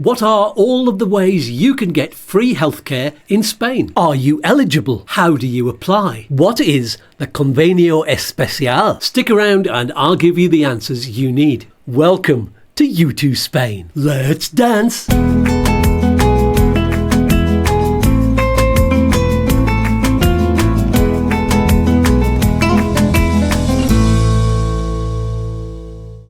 What are all of the ways you can get free healthcare in Spain? Are you eligible? How do you apply? What is the Convenio Especial? Stick around and I'll give you the answers you need. Welcome to YouTooSpain. Let's dance!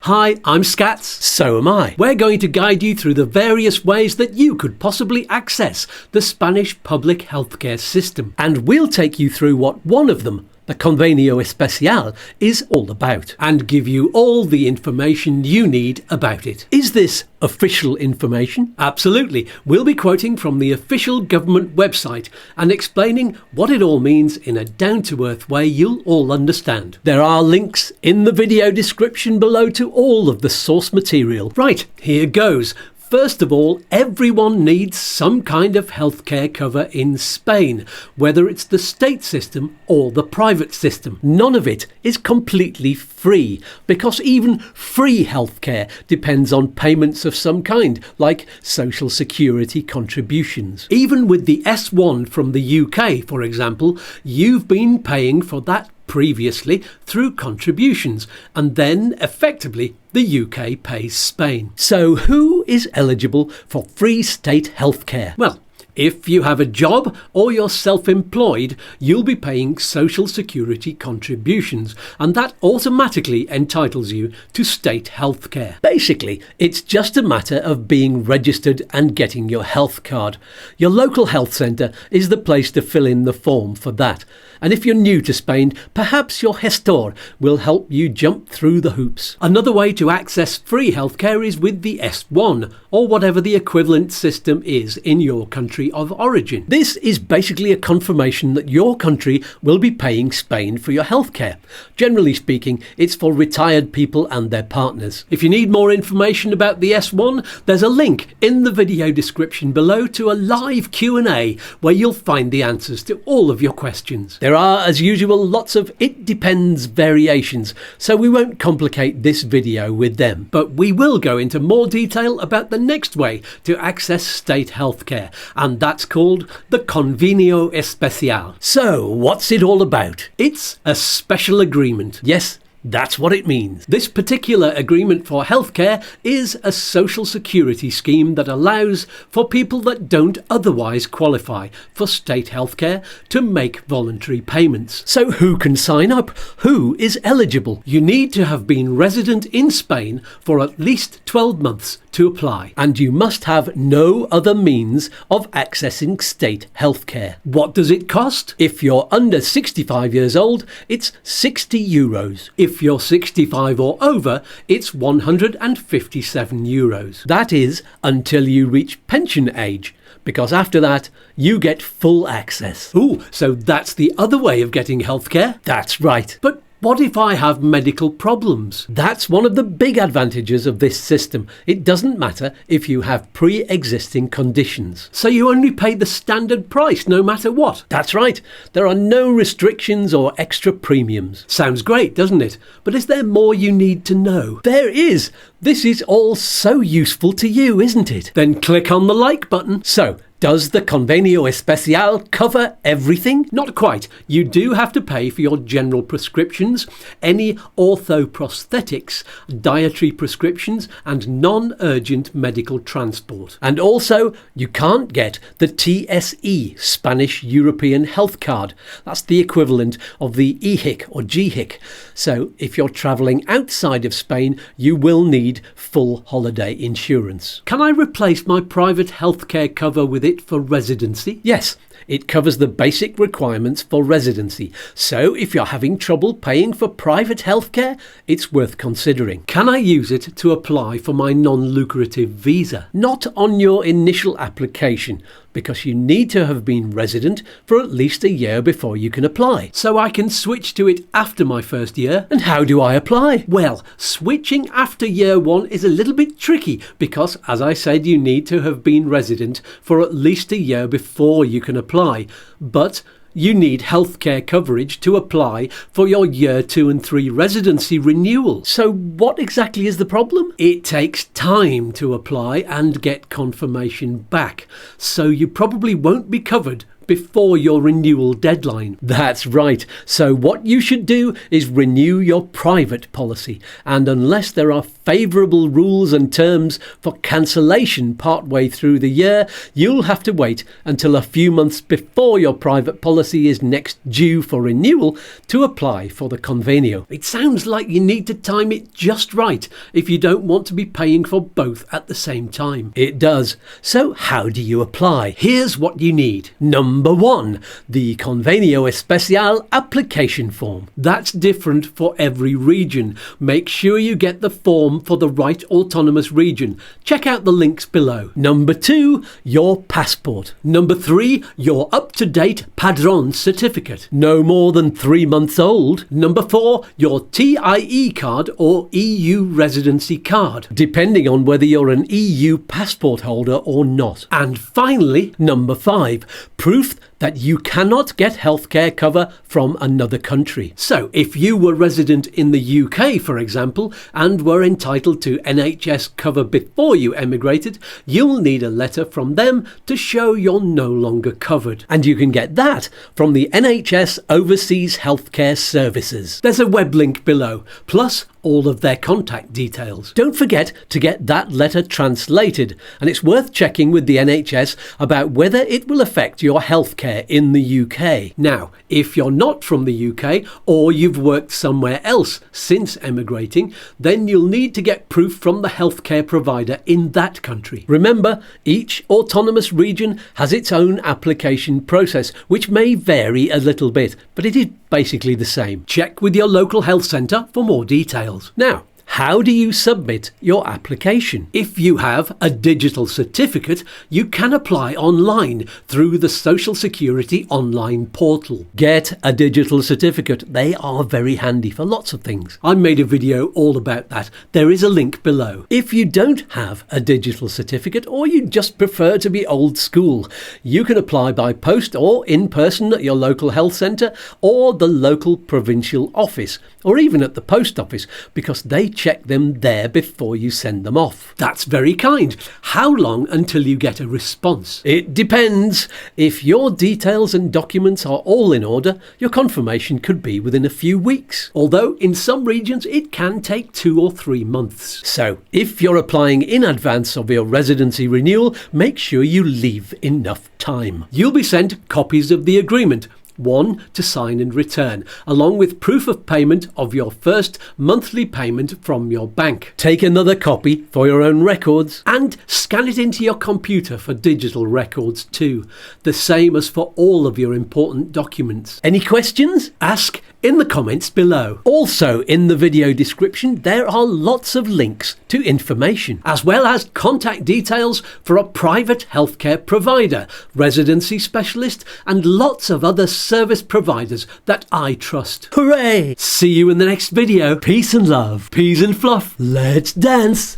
Hi, I'm Skatz, so am I. We're going to guide you through the various ways that you could possibly access the Spanish public healthcare system. And we'll take you through what one of them, the Convenio Especial, is all about and give you all the information you need about it. Is this official information? Absolutely. We'll be quoting from the official government website and explaining what it all means in a down-to-earth way you'll all understand. There are links in the video description below to all of the source material. Right, here goes. First of all, everyone needs some kind of healthcare cover in Spain, whether it's the state system or the private system. None of it is completely free, because even free healthcare depends on payments of some kind, like social security contributions. Even with the S1 from the UK, for example, you've been paying for that previously through contributions, and then effectively the UK pays Spain. So who is eligible for free state healthcare? Well, if you have a job or you're self-employed, you'll be paying social security contributions, and that automatically entitles you to state healthcare. Basically, it's just a matter of being registered and getting your health card. Your local health centre is the place to fill in the form for that. And if you're new to Spain, perhaps your gestor will help you jump through the hoops. Another way to access free healthcare is with the S1, or whatever the equivalent system is in your country of origin. This is basically a confirmation that your country will be paying Spain for your healthcare. Generally speaking, it's for retired people and their partners. If you need more information about the S1, there's a link in the video description below to a live Q&A where you'll find the answers to all of your questions. There are, as usual, lots of it depends variations, so we won't complicate this video with them. But we will go into more detail about the next way to access state healthcare, and that's called the Convenio Especial. So, what's it all about? It's a special agreement. Yes, that's what it means. This particular agreement for healthcare is a social security scheme that allows for people that don't otherwise qualify for state healthcare to make voluntary payments. So who can sign up? Who is eligible? You need to have been resident in Spain for at least 12 months to apply, and you must have no other means of accessing state healthcare. What does it cost? If you're under 65 years old, it's €60. If you're 65 or over, it's €157. That is until you reach pension age, because after that, you get full access. Ooh, so that's the other way of getting healthcare? That's right. But what if I have medical problems? That's one of the big advantages of this system. It doesn't matter if you have pre-existing conditions. So you only pay the standard price no matter what? That's right. There are no restrictions or extra premiums. Sounds great, doesn't it? But is there more you need to know? There is. This is all so useful to you, isn't it? Then click on the like button. So, does the Convenio Especial cover everything? Not quite. You do have to pay for your general prescriptions, any orthoprosthetics, dietary prescriptions, and non-urgent medical transport. And also, you can't get the TSE, Spanish European Health Card. That's the equivalent of the EHIC or GHIC. So, if you're travelling outside of Spain, you will need full holiday insurance. Can I replace my private healthcare cover with it for residency? Yes, it covers the basic requirements for residency. So if you're having trouble paying for private healthcare, it's worth considering. Can I use it to apply for my non-lucrative visa? Not on your initial application, because you need to have been resident for at least a year before you can apply. So I can switch to it after my first year. And how do I apply? Well, switching after year one is a little bit tricky because, as I said, you need to have been resident for at least a year before you can apply. But you need healthcare coverage to apply for your Year 2 and 3 residency renewal. So what exactly is the problem? It takes time to apply and get confirmation back, so you probably won't be covered before your renewal deadline. That's right. So what you should do is renew your private policy, and unless there are favourable rules and terms for cancellation partway through the year, you'll have to wait until a few months before your private policy is next due for renewal to apply for the Convenio. It sounds like you need to time it just right if you don't want to be paying for both at the same time. It does. So how do you apply? Here's what you need. Number 1, the Convenio Especial application form. That's different for every region. Make sure you get the form for the right autonomous region. Check out the links below. Number 2, your passport. Number 3, your up-to-date Padron certificate. No more than 3 months old. Number 4, your TIE card or EU residency card, depending on whether you're an EU passport holder or not. And finally, number 5, proof that you cannot get healthcare cover from another country. So if you were resident in the UK, for example, and were entitled to NHS cover before you emigrated, you'll need a letter from them to show you're no longer covered. And you can get that from the NHS Overseas Healthcare Services. There's a web link below, plus all of their contact details. Don't forget to get that letter translated, and it's worth checking with the NHS about whether it will affect your healthcare in the UK. Now, if you're not from the UK or you've worked somewhere else since emigrating, then you'll need to get proof from the healthcare provider in that country. Remember, each autonomous region has its own application process, which may vary a little bit, but it is basically the same. Check with your local health centre for more details. Now, how do you submit your application? If you have a digital certificate, you can apply online through the Social Security online portal. Get a digital certificate. They are very handy for lots of things. I made a video all about that. There is a link below. If you don't have a digital certificate, or you just prefer to be old school, you can apply by post or in person at your local health centre or the local provincial office, or even at the post office, because they check them there before you send them off. That's very kind. How long until you get a response? It depends. If your details and documents are all in order, your confirmation could be within a few weeks. Although in some regions it can take 2 or 3 months. So if you're applying in advance of your residency renewal, make sure you leave enough time. You'll be sent copies of the agreement, one to sign and return, along with proof of payment of your first monthly payment from your bank. Take another copy for your own records and scan it into your computer for digital records too, the same as for all of your important documents. Any questions? Ask in the comments below. Also in the video description there are lots of links to information, as well as contact details for a private healthcare provider, residency specialist, and lots of other service providers that I trust. Hooray! See you in the next video. Peace and love. Peas and fluff. Let's dance.